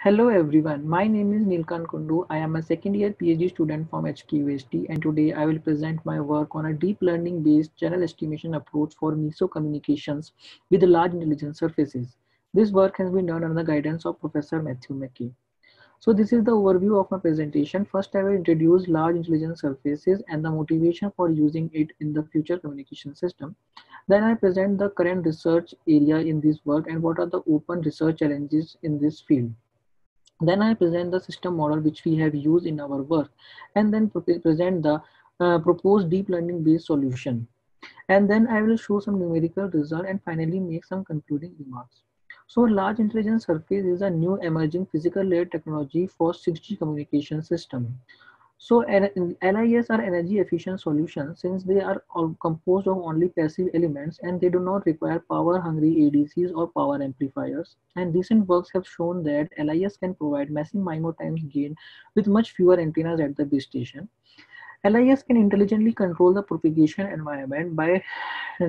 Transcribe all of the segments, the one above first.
Hello everyone, my name is Nilkan Kundu. I am a second year PhD student from HQST and today I will present my work on a deep learning based channel estimation approach for meso communications with large intelligence surfaces. This work has been done under the guidance of Professor Matthew McKay. So this is the overview of my presentation. First, I will introduce large intelligence surfaces and the motivation for using it in the future communication system. Then I present the current research area in this work and what are the open research challenges in this field. Then I present the system model which we have used in our work and then present the proposed deep learning based solution. And then I will show some numerical result and finally make some concluding remarks. So large intelligence surface is a new emerging physical layer technology for 6G communication system. So LIS are energy efficient solutions since they are all composed of only passive elements and they do not require power hungry ADCs or power amplifiers. And recent works have shown that LIS can provide massive MIMO times gain with much fewer antennas at the base station. LIS can intelligently control the propagation environment by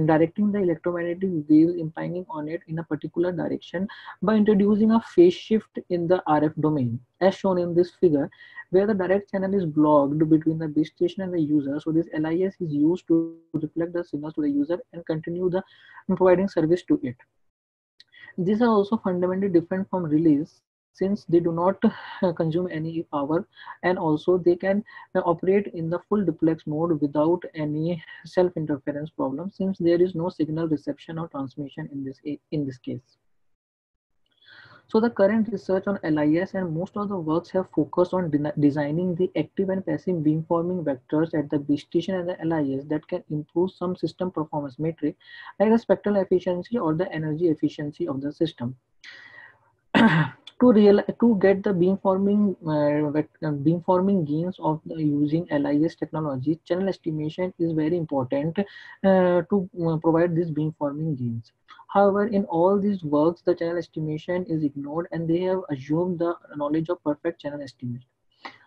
directing the electromagnetic waves impinging on it in a particular direction by introducing a phase shift in the RF domain, as shown in this figure, where the direct channel is blocked between the base station and the user. So this LIS is used to reflect the signals to the user and continue the providing service to it. These are also fundamentally different from relays since they do not consume any power and also they can operate in the full duplex mode without any self-interference problem since there is no signal reception or transmission in this case. So the current research on LIS and most of the works have focused on designing the active and passive beamforming vectors at the base station and the LIS that can improve some system performance metric like the spectral efficiency or the energy efficiency of the system. To get the beamforming gains of the using LIS technology, channel estimation is very important to provide these beamforming gains. However, in all these works, the channel estimation is ignored and they have assumed the knowledge of perfect channel estimation.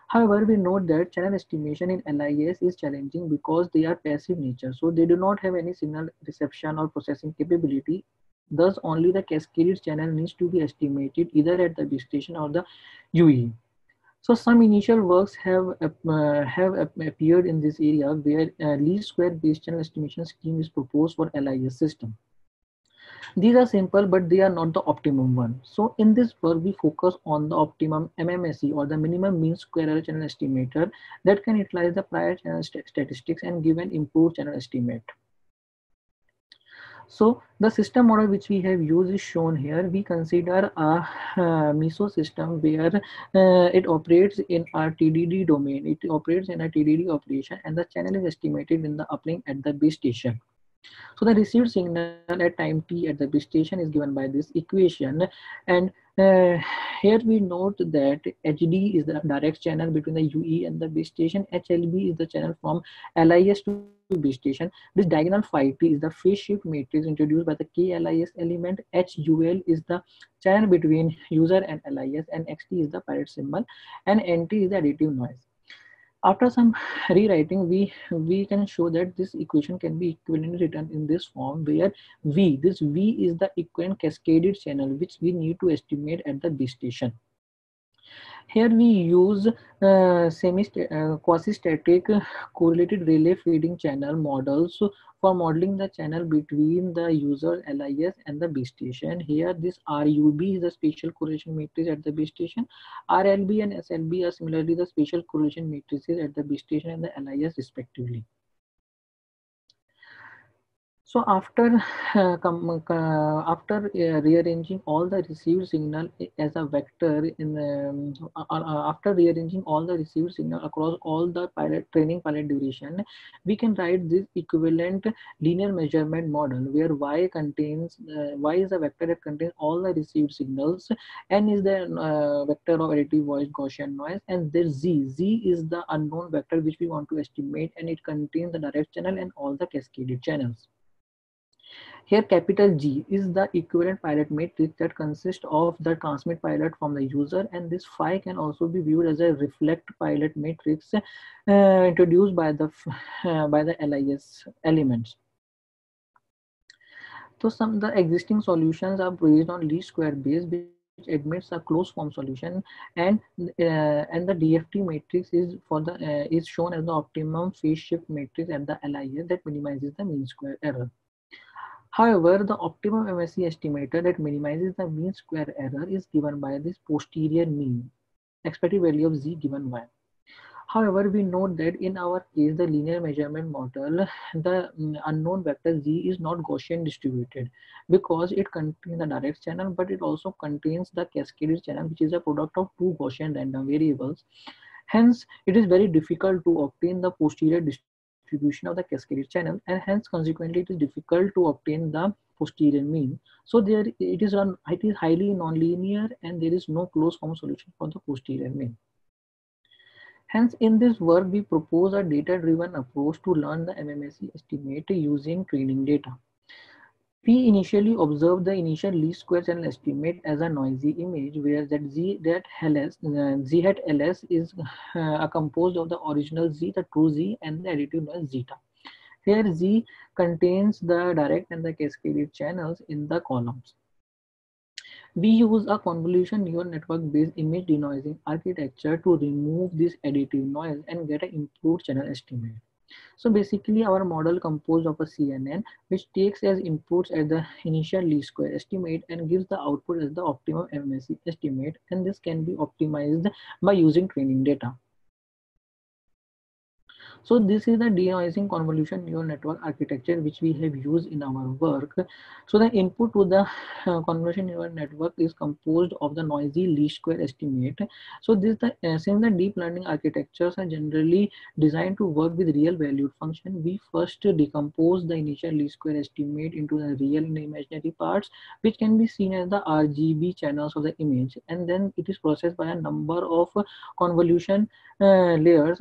However, we note that channel estimation in LIS is challenging because they are passive nature, so they do not have any signal reception or processing capability. Thus, only the cascaded channel needs to be estimated either at the base station or the UE. So, some initial works have appeared in this area where least square based channel estimation scheme is proposed for LIS system. These are simple, but they are not the optimum one. So in this work, we focus on the optimum MMSE or the minimum mean square error channel estimator that can utilize the prior channel statistics and give an improved channel estimate. So the system model which we have used is shown here. We consider a meso system where it operates in our TDD domain. It operates in a TDD operation and the channel is estimated in the uplink at the base station. So the received signal at time t at the base station is given by this equation. And uh, here we note that HD is the direct channel between the UE and the base station. HLB is the channel from LIS to base station. This diagonal phi t is the phase shift matrix introduced by the KLIS element. HUL is the channel between user and LIS, and XT is the pirate symbol, and NT is the additive noise. After some rewriting, we can show that this equation can be equivalently written in this form where this V is the equivalent cascaded channel which we need to estimate at the base station. Here we use quasi-static correlated relay feeding channel models for modeling the channel between the user LIS and the base station. Here this RUB is the spatial correlation matrix at the base station. RLB and SLB are similarly the spatial correlation matrices at the base station and the LIS respectively. So after rearranging all the received signal as a vector after rearranging all the received signal across all the training pilot duration, we can write this equivalent linear measurement model where y is a vector that contains all the received signals, n is the vector of additive voice Gaussian noise, and there z is the unknown vector which we want to estimate, and it contains the direct channel and all the cascaded channels. Here capital G is the equivalent pilot matrix that consists of the transmit pilot from the user, and this phi can also be viewed as a reflect pilot matrix introduced by the LIS elements. So the existing solutions are based on least square base which admits a closed form solution, and the DFT matrix is is shown as the optimum phase shift matrix at the LIS that minimizes the mean square error. However, the optimum MSE estimator that minimizes the mean square error is given by this posterior mean expected value of z given y. However, we note that in our case, the linear measurement model, the unknown vector z is not Gaussian distributed because it contains the direct channel, but it also contains the cascaded channel, which is a product of two Gaussian random variables. Hence, it is very difficult to obtain the posterior distribution of the cascaded channel, and hence, consequently, it is difficult to obtain the posterior mean. So it is highly nonlinear, and there is no closed form solution for the posterior mean. Hence, in this work, we propose a data-driven approach to learn the MMSE estimate using training data. We initially observed the initial least square channel estimate as a noisy image where that z hat ls is composed of the original z, the true z, and the additive noise zeta. Here z contains the direct and the cascaded channels in the columns. We use a convolution neural network based image denoising architecture to remove this additive noise and get an improved channel estimate. So basically our model composed of a CNN which takes as inputs as the initial least square estimate and gives the output as the optimum MSE estimate, and this can be optimized by using training data. So this is the denoising convolution neural network architecture which we have used in our work. So the input to the convolution neural network is composed of the noisy least square estimate. So since the deep learning architectures are generally designed to work with real valued function, we first decompose the initial least square estimate into the real and imaginary parts, which can be seen as the RGB channels of the image, and then it is processed by a number of convolution layers,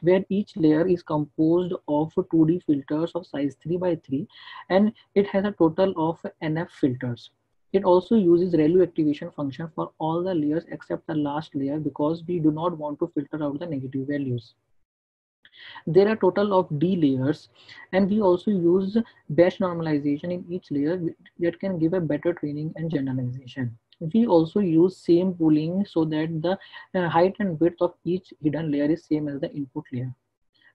where each layer is composed of 2D filters of size 3 by 3, and it has a total of NF filters. It also uses ReLU activation function for all the layers except the last layer because we do not want to filter out the negative values. There are a total of D layers, and we also use batch normalization in each layer that can give a better training and generalization. We also use same pooling so that the height and width of each hidden layer is same as the input layer.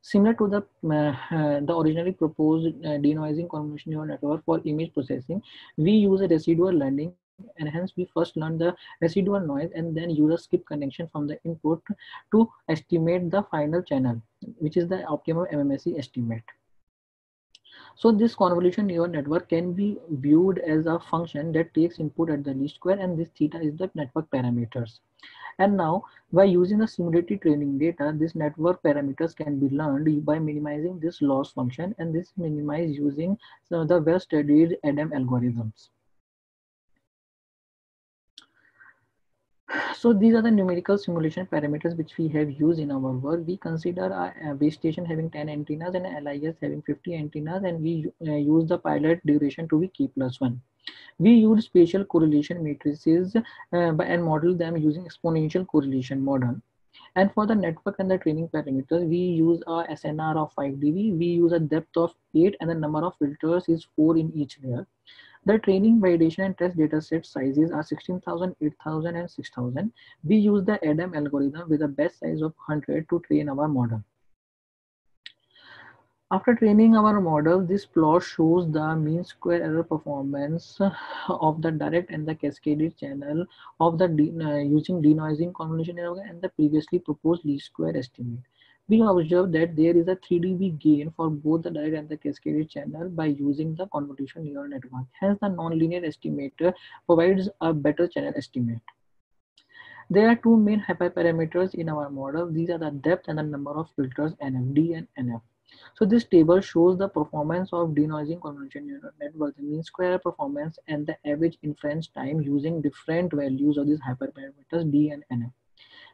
Similar to the originally proposed denoising convolution neural network for image processing, we use a residual learning, and hence we first learn the residual noise and then use a skip connection from the input to estimate the final channel, which is the optimum MMSE estimate. So this convolution neural network can be viewed as a function that takes input at the least square, and this theta is the network parameters. And now, by using the simulated training data, this network parameters can be learned by minimizing this loss function, and this minimized using the well-studied ADAM algorithms. So these are the numerical simulation parameters which we have used in our work. We consider a base station having 10 antennas and LIS having 50 antennas, and we use the pilot duration to be k+1. We use spatial correlation matrices and model them using exponential correlation model. And for the network and the training parameters, we use a SNR of 5 dB. We use a depth of 8 and the number of filters is 4 in each layer. The training, validation, and test dataset sizes are 16,000, 8,000, and 6,000. We use the ADAM algorithm with a best size of 100 to train our model. After training our model, this plot shows the mean square error performance of the direct and the cascaded channel of the using denoising convolution network and the previously proposed least square estimate. We observe that there is a 3 dB gain for both the direct and the cascaded channel by using the convolution neural network. Hence, the nonlinear estimator provides a better channel estimate. There are two main hyperparameters in our model. These are the depth and the number of filters NFD and NF. So this table shows the performance of denoising convolution neural network, the mean square performance, and the average inference time using different values of these hyperparameters D and NF.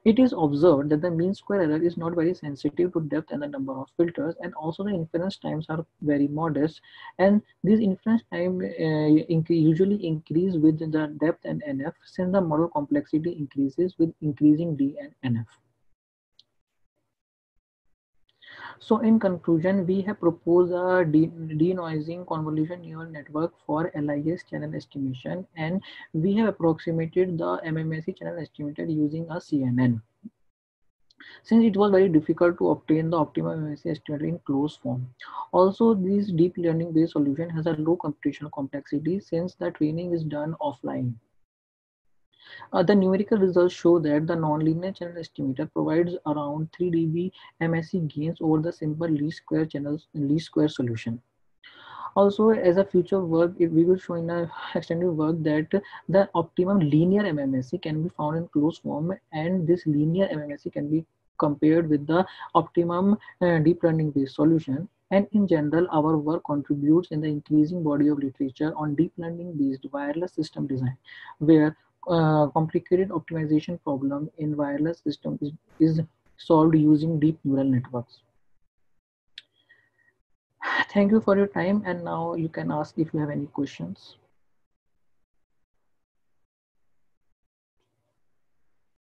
It is observed that the mean square error is not very sensitive to depth and the number of filters, and also the inference times are very modest, and these inference time usually increase with the depth and NF since the model complexity increases with increasing D and NF. So in conclusion, we have proposed a denoising convolution neural network for LIS channel estimation, and we have approximated the MMSE channel estimated using a CNN. Since it was very difficult to obtain the optimum MMSE estimator in closed form. Also, this deep learning based solution has a low computational complexity since the training is done offline. The numerical results show that the nonlinear channel estimator provides around 3 dB MSE gains over the simple least square solution. Also, as a future work, we will show in a extended work that the optimum linear MMSE can be found in closed form, and this linear MMSE can be compared with the optimum deep learning based solution. And in general, our work contributes in the increasing body of literature on deep learning based wireless system design, where complicated optimization problem in wireless system is solved using deep neural networks. Thank you for your time, and now you can ask if you have any questions.